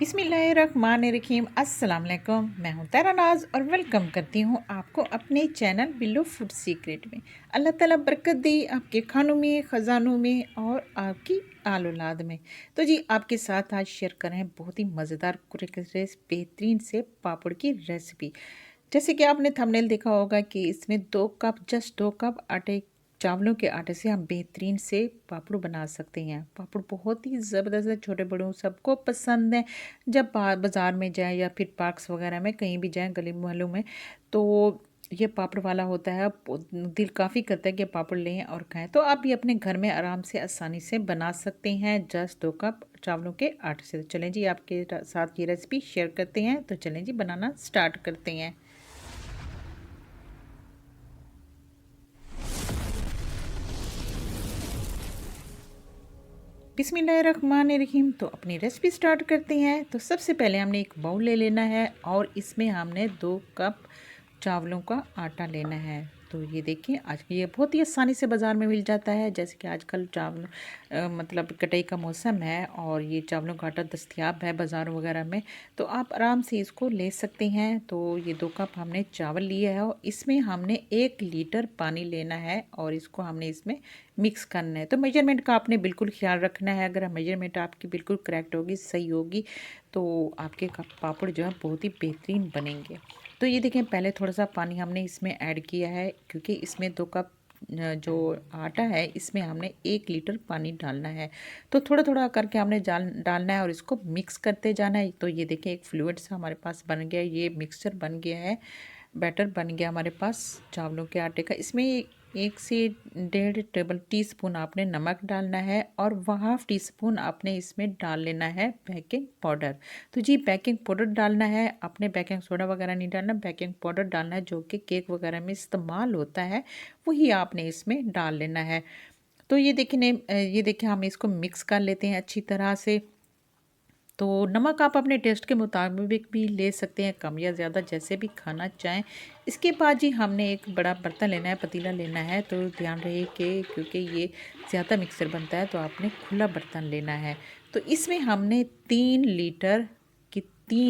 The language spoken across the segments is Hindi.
बिस्मिल्लाहिर्रहमानिर्रहीम। अस्सलाम वालेकुम। मैं हूं तारा नाज और वेलकम करती हूं आपको अपने चैनल बिल्लो फूड सीक्रेट में। अल्लाह ताला बरकत दे आपके खानों में, ख़जानों में और आपकी आल औलाद में। तो जी आपके साथ आज शेयर कर रहे हैं बहुत ही मज़ेदार कुरकुरे बेहतरीन से पापड़ की रेसिपी। जैसे कि आपने थंबनेल देखा होगा कि इसमें 2 कप जस्ट 2 कप आटे चावलों के आटे से हम बेहतरीन से पापड़ बना सकते हैं। पापड़ बहुत ही ज़बरदस्त है, छोटे बड़ों सबको पसंद है। जब बाज़ार में जाएँ या फिर पार्क्स वगैरह में कहीं भी जाएँ गली मोहल्लों में, तो ये पापड़ वाला होता है। दिल काफ़ी करता है कि पापड़ लें और खाएं। तो आप भी अपने घर में आराम से आसानी से बना सकते हैं जस्ट 2 कप चावलों के आटे से। तो चलें जी आपके साथ ये रेसिपी शेयर करते हैं। तो चलें जी बनाना स्टार्ट करते हैं। बिस्मिल्लाहिर्रहमानिर्रहीम। तो अपनी रेसिपी स्टार्ट करते हैं। तो सबसे पहले हमने एक बाउल ले लेना है और इसमें हमने 2 कप चावलों का आटा लेना है। तो ये देखिए आज ये बहुत ही आसानी से बाज़ार में मिल जाता है। जैसे कि आजकल चावल मतलब कटाई का मौसम है और ये चावलों का आटा दस्तयाब है बाज़ार वगैरह में, तो आप आराम से इसको ले सकते हैं। तो ये 2 कप हमने चावल लिए है और इसमें हमने 1 लीटर पानी लेना है और इसको हमने इसमें मिक्स करना है। तो मेजरमेंट का आपने बिल्कुल ख्याल रखना है। अगर मेजरमेंट आपकी बिल्कुल करेक्ट होगी, सही होगी, तो आपके पापड़ जो है बहुत ही बेहतरीन बनेंगे। तो ये देखें पहले थोड़ा सा पानी हमने इसमें ऐड किया है क्योंकि इसमें 2 कप जो आटा है इसमें हमने 1 लीटर पानी डालना है। तो थोड़ा थोड़ा करके हमने डालना है और इसको मिक्स करते जाना है। तो ये देखें एक फ्लूइड सा हमारे पास बन गया, ये मिक्सचर बन गया है, बैटर बन गया हमारे पास चावलों के आटे का। इसमें 1 से 1.5 टेबल टी स्पून आपने नमक डालना है और 1/2 टी स्पून आपने इसमें डाल लेना है बेकिंग पाउडर। तो जी बेकिंग पाउडर डालना है, आपने बेकिंग सोडा वगैरह नहीं डालना, बेकिंग पाउडर डालना है जो कि केक वगैरह में इस्तेमाल होता है, वही आपने इसमें डाल लेना है। तो ये देखिए हम इसको मिक्स कर लेते हैं अच्छी तरह से। तो नमक आप अपने टेस्ट के मुताबिक भी ले सकते हैं, कम या ज़्यादा जैसे भी खाना चाहें। इसके बाद जी हमने एक बड़ा बर्तन लेना है, पतीला लेना है। तो ध्यान रहे कि क्योंकि ये ज़्यादा मिक्सर बनता है तो आपने खुला बर्तन लेना है। तो इसमें हमने 3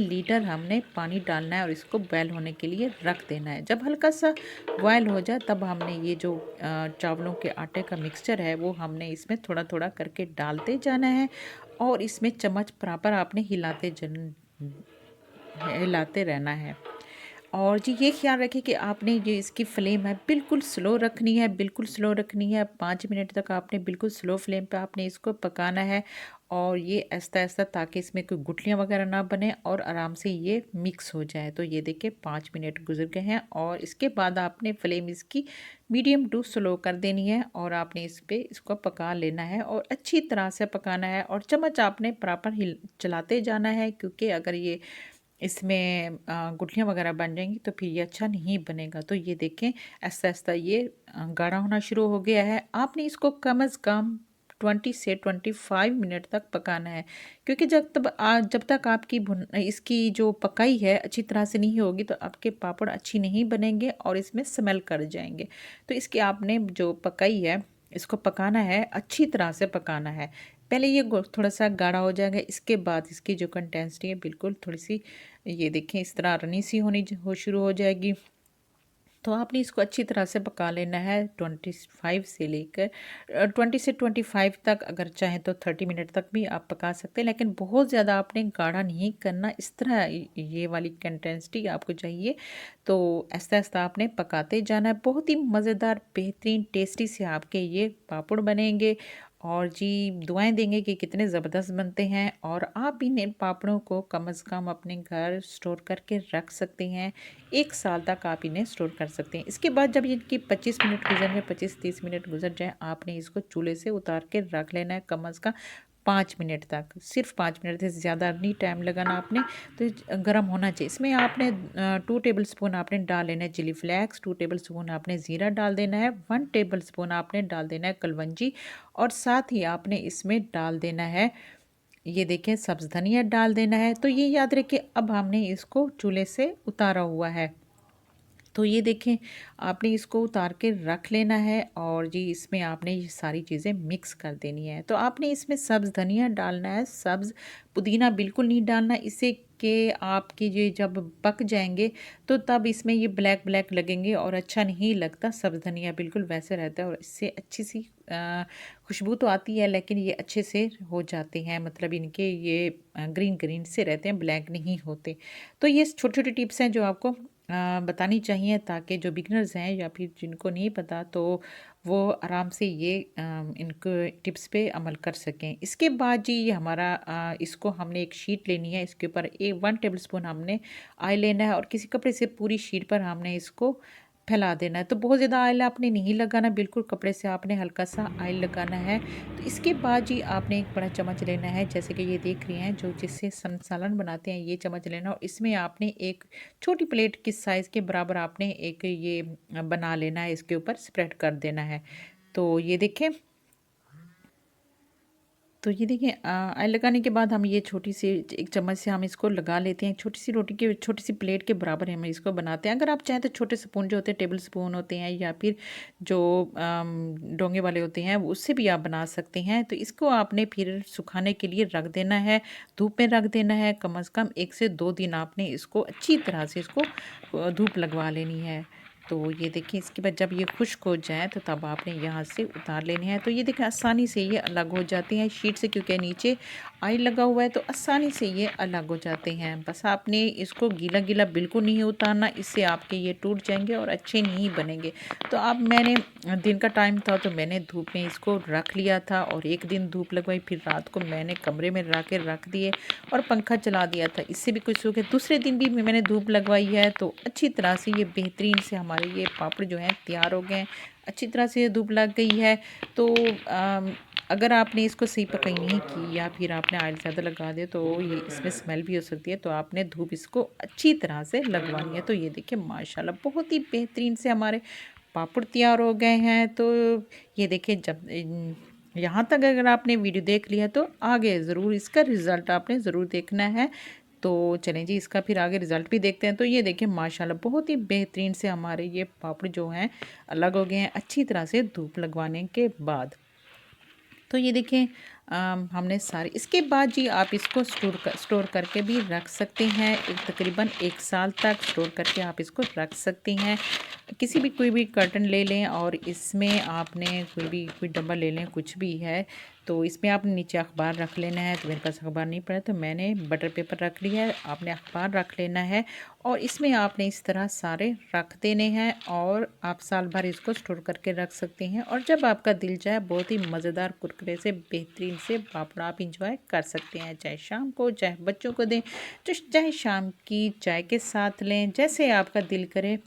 लीटर हमने पानी डालना है और इसको बॉयल होने के लिए रख देना है। जब हल्का सा बॉयल हो जाए तब हमने ये जो चावलों के आटे का मिक्सचर है वो हमने इसमें थोड़ा थोड़ा करके डालते जाना है और इसमें चम्मच बराबर आपने हिलाते रहना है। और जी ये ख्याल रखें कि आपने जो इसकी फ्लेम है बिल्कुल स्लो रखनी है, बिल्कुल स्लो रखनी है। 5 मिनट तक आपने बिल्कुल स्लो फ्लेम पे आपने इसको पकाना है और ये आहिस्ता आहिस्ता, ताकि इसमें कोई गुठलियाँ वगैरह ना बने और आराम से ये मिक्स हो जाए। तो ये देखिए 5 मिनट गुजर गए हैं और इसके बाद आपने फ्लेम इसकी मीडियम टू स्लो कर देनी है और आपने इस पे इसको पका लेना है और अच्छी तरह से पकाना है और चम्मच आपने बराबर हिल चलाते जाना है, क्योंकि अगर ये इसमें गुठलियाँ वगैरह बन जाएंगी तो फिर ये अच्छा नहीं बनेगा। तो ये देखें ऐसा ऐसा ये गाढ़ा होना शुरू हो गया है। आपने इसको कम अज़ कम 20 से 25 मिनट तक पकाना है, क्योंकि जब तक आपकी इसकी जो पकाई है अच्छी तरह से नहीं होगी तो आपके पापड़ अच्छी नहीं बनेंगे और इसमें स्मेल कर जाएंगे। तो इसकी आपने जो पकाई है इसको पकाना है, अच्छी तरह से पकाना है। पहले ये थोड़ा सा गाढ़ा हो जाएगा, इसके बाद इसकी जो कंटेंसिटी है बिल्कुल थोड़ी सी, ये देखें इस तरह रनी सी हो शुरू हो जाएगी। तो आपने इसको अच्छी तरह से पका लेना है 20 से 25 तक। अगर चाहें तो 30 मिनट तक भी आप पका सकते हैं, लेकिन बहुत ज़्यादा आपने गाढ़ा नहीं करना। इस तरह ये वाली कंटेंसिटी आपको चाहिए। तो ऐसा ऐसा आपने पकाते जाना है। बहुत ही मज़ेदार बेहतरीन टेस्टी से आपके ये पापड़ बनेंगे और जी दुआएं देंगे कि कितने ज़बरदस्त बनते हैं। और आप भी इन पापड़ों को कम अज़ कम अपने घर स्टोर करके रख सकते हैं। 1 साल तक आप इन्हें स्टोर कर सकते हैं। इसके बाद जब इनकी 25 मिनट गुजर जाए, 25 30 मिनट गुजर जाए, आपने इसको चूल्हे से उतार के रख लेना है कम अज़ कम 5 मिनट तक। सिर्फ 5 मिनट से ज़्यादा नहीं टाइम लगाना आपने। तो गर्म होना चाहिए। इसमें आपने 2 टेबल स्पून आपने डाल लेना है चिली फ्लेक्स, 2 टेबल स्पून आपने ज़ीरा डाल देना है, 1 टेबल स्पून आपने डाल देना है कलवंजी और साथ ही आपने इसमें डाल देना है, ये देखें सब्ज़ धनिया डाल देना है। तो ये याद रखिए अब हमने इसको चूल्हे से उतारा हुआ है। तो ये देखें, आपने इसको उतार के रख लेना है और जी इसमें आपने ये सारी चीज़ें मिक्स कर देनी है। तो आपने इसमें सब्ज़ धनिया डालना है, सब्ज़ पुदीना बिल्कुल नहीं डालना, इससे कि आपके ये जब पक जाएँगे तो तब इसमें ये ब्लैक ब्लैक लगेंगे और अच्छा नहीं लगता। सब्ज़ धनिया बिल्कुल वैसे रहता है और इससे अच्छी-सी खुशबू तो आती है, लेकिन ये अच्छे से हो जाते हैं, मतलब इनके ये ग्रीन ग्रीन से रहते हैं, ब्लैक नहीं होते। तो ये छोटी-छोटी टिप्स हैं जो आपको बतानी चाहिए, ताकि जो बिगिनर्स हैं या फिर जिनको नहीं पता तो वो आराम से ये इनको टिप्स पे अमल कर सकें। इसके बाद जी ये हमारा इसको हमने एक शीट लेनी है, इसके ऊपर 1 टेबलस्पून हमने ऑयल लेना है और किसी कपड़े से पूरी शीट पर हमने इसको फैला देना है। तो बहुत ज़्यादा ऑयल आपने नहीं लगाना, बिल्कुल कपड़े से आपने हल्का सा ऑयल लगाना है। तो इसके बाद जी आपने एक बड़ा चम्मच लेना है, जैसे कि ये देख रही हैं जो जिससे सालन बनाते हैं, ये चम्मच लेना और इसमें आपने एक छोटी प्लेट किस साइज़ के बराबर आपने एक ये बना लेना है, इसके ऊपर स्प्रेड कर देना है। तो ये देखें, तो ये देखिए ऑयल लगाने के बाद हम ये छोटी सी एक चम्मच से हम इसको लगा लेते हैं। छोटी सी रोटी के छोटी सी प्लेट के बराबर हम इसको बनाते हैं। अगर आप चाहें तो छोटे स्पून जो होते हैं, टेबल स्पून होते हैं या फिर जो डोंगे वाले होते हैं उससे भी आप बना सकते हैं। तो इसको आपने फिर सुखाने के लिए रख देना है, धूप में रख देना है। कम से कम 1 से 2 दिन आपने इसको अच्छी तरह से इसको धूप लगवा लेनी है। तो ये देखिए, इसके बाद जब ये खुश्क हो जाए तो तब आपने यहाँ से उतार लेने हैं। तो ये देखिए आसानी से ये अलग हो जाते हैं शीट से, क्योंकि नीचे ऑयल लगा हुआ है तो आसानी से ये अलग हो जाते हैं। बस आपने इसको गीला गीला बिल्कुल नहीं उतारना, इससे आपके ये टूट जाएंगे और अच्छे नहीं बनेंगे। तो अब मैंने दिन का टाइम था तो मैंने धूप में इसको रख लिया था और 1 दिन धूप लगवाई, फिर रात को मैंने कमरे में ला के रख दिए और पंखा चला दिया था, इससे भी कुछ सूखे। दूसरे दिन भी मैंने धूप लगवाई है तो अच्छी तरह से ये बेहतरीन से हमारे ये पापड़ जो हैं तैयार हो गए हैं। अच्छी तरह से धूप लग गई है। तो अगर आपने इसको सही पकाई नहीं की या फिर आपने ऑयल ज़्यादा लगा दिया तो ये इसमें स्मेल भी हो सकती है, तो आपने धूप इसको अच्छी तरह से लगवानी है। तो ये देखिए माशाल्लाह बहुत ही बेहतरीन से हमारे पापड़ तैयार हो गए हैं। तो ये देखिए, जब यहाँ तक अगर आपने वीडियो देख लिया तो आगे ज़रूर इसका रिज़ल्ट आपने ज़रूर देखना है। तो चलें जी, इसका फिर आगे रिज़ल्ट भी देखते हैं। तो ये देखिए माशाल्लाह बहुत ही बेहतरीन से हमारे ये पापड़ जो हैं अलग हो गए हैं अच्छी तरह से धूप लगवाने के बाद। तो ये देखें हमने सारे, इसके बाद जी आप इसको स्टोर करके भी रख सकते हैं। एक तकरीबन 1 साल तक स्टोर करके आप इसको रख सकते हैं। किसी भी कोई भी कर्टन ले लें और इसमें आपने कोई डब्बा ले लें, कुछ भी है तो इसमें आपने नीचे अखबार रख लेना है। तो मेरे पास अखबार नहीं पड़ा तो मैंने बटर पेपर रख लिया है, आपने अखबार रख लेना है और इसमें आपने इस तरह सारे रख देने हैं और आप साल भर इसको स्टोर करके रख सकते हैं। और जब आपका दिल चाहे बहुत ही मज़ेदार कुरकुरे से बेहतरीन से पापड़ आप इंजॉय कर सकते हैं, चाहे शाम को, चाहे बच्चों को दें, चाहे शाम की चाय के साथ लें, जैसे आपका दिल करे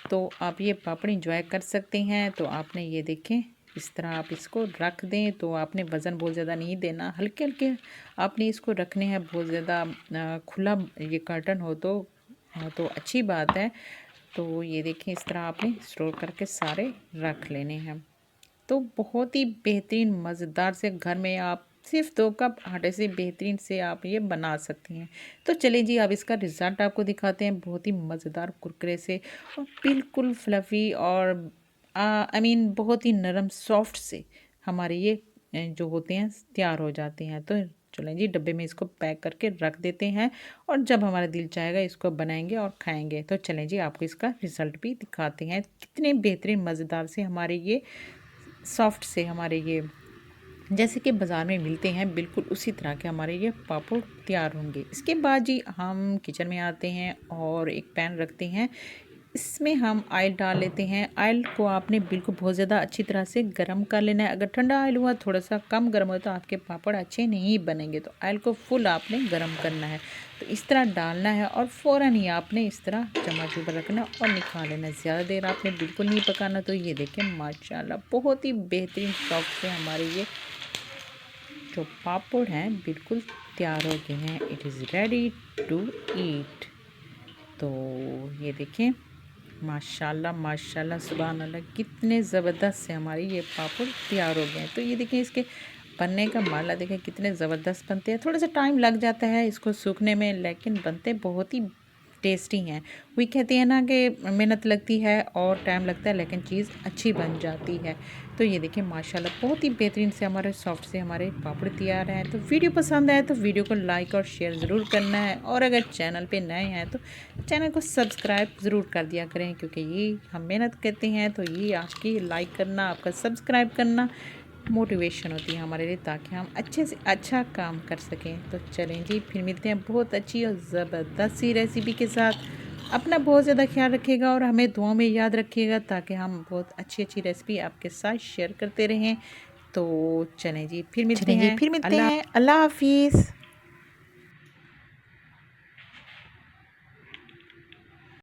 तो आप ये पापड़ इंजॉय कर सकते हैं। तो आपने ये देखें इस तरह आप इसको रख दें। तो आपने वज़न बहुत ज़्यादा नहीं देना, हल्के हल्के आपने इसको रखने हैं। बहुत ज़्यादा खुला ये कर्टन हो तो अच्छी बात है। तो ये देखें इस तरह आपने स्टोर करके सारे रख लेने हैं। तो बहुत ही बेहतरीन मज़ेदार से घर में आप सिर्फ 2 कप आटे से बेहतरीन से आप ये बना सकती हैं। तो चलिए जी अब इसका रिज़ल्ट आपको दिखाते हैं, बहुत ही मज़ेदार कुरकुरे से और बिल्कुल फ्लफ़ी और आई मीन बहुत ही नरम सॉफ्ट से हमारे ये जो होते हैं तैयार हो जाते हैं। तो चलें जी डब्बे में इसको पैक करके रख देते हैं और जब हमारा दिल चाहेगा इसको बनाएंगे और खाएंगे। तो चलें जी आपको इसका रिज़ल्ट भी दिखाते हैं, कितने बेहतरीन मज़ेदार से हमारे ये सॉफ्ट से हमारे ये जैसे कि बाज़ार में मिलते हैं बिल्कुल उसी तरह के हमारे ये पापड़ तैयार होंगे। इसके बाद जी हम किचन में आते हैं और एक पैन रखते हैं, इसमें हम ऑयल डाल लेते हैं। ऑयल को आपने बिल्कुल बहुत ज़्यादा अच्छी तरह से गर्म कर लेना है। अगर ठंडा ऑयल हुआ थोड़ा सा कम गर्म हो तो आपके पापड़ अच्छे नहीं बनेंगे। तो ऑयल को फुल आपने गर्म करना है। तो इस तरह डालना है और फ़ौरन ही आपने इस तरह चम्मच ऊपर रखना और निकाल लेना। ज़्यादा देर आपने बिल्कुल नहीं पकाना। तो ये देखें माशाल्लाह बहुत ही बेहतरीन सॉफ्ट से हमारे ये जो पापड़ हैं बिल्कुल तैयार हो गए हैं। It is ready to eat. तो ये देखें माशाल्लाह माशाल्लाह सुभान अल्लाह कितने ज़बरदस्त से हमारे ये पापड़ तैयार हो गए हैं। तो ये देखें इसके बनने का माला देखें कितने ज़बरदस्त बनते हैं। थोड़ा सा टाइम लग जाता है इसको सूखने में, लेकिन बनते बहुत ही टेस्टी हैं। वही कहते हैं ना कि मेहनत लगती है और टाइम लगता है, लेकिन चीज़ अच्छी बन जाती है। तो ये देखिए माशाल्लाह बहुत ही बेहतरीन से हमारे सॉफ्ट से हमारे पापड़ तैयार हैं। तो वीडियो पसंद आए तो वीडियो को लाइक और शेयर ज़रूर करना है, और अगर चैनल पे नए हैं तो चैनल को सब्सक्राइब ज़रूर कर दिया करें, क्योंकि ये हम मेहनत करते हैं तो ये आपकी लाइक करना, आपका सब्सक्राइब करना मोटिवेशन होती है हमारे लिए, ताकि हम अच्छे से अच्छा काम कर सकें। तो चलें जी, फिर मिलते हैं बहुत अच्छी और ज़बरदस्त सी रेसिपी के साथ। अपना बहुत ज़्यादा ख्याल रखिएगा और हमें दुआ में याद रखिएगा, ताकि हम बहुत अच्छी अच्छी रेसिपी आपके साथ शेयर करते रहें। तो चलें जी, फिर मिलते हैं। अल्लाह हाफिज़।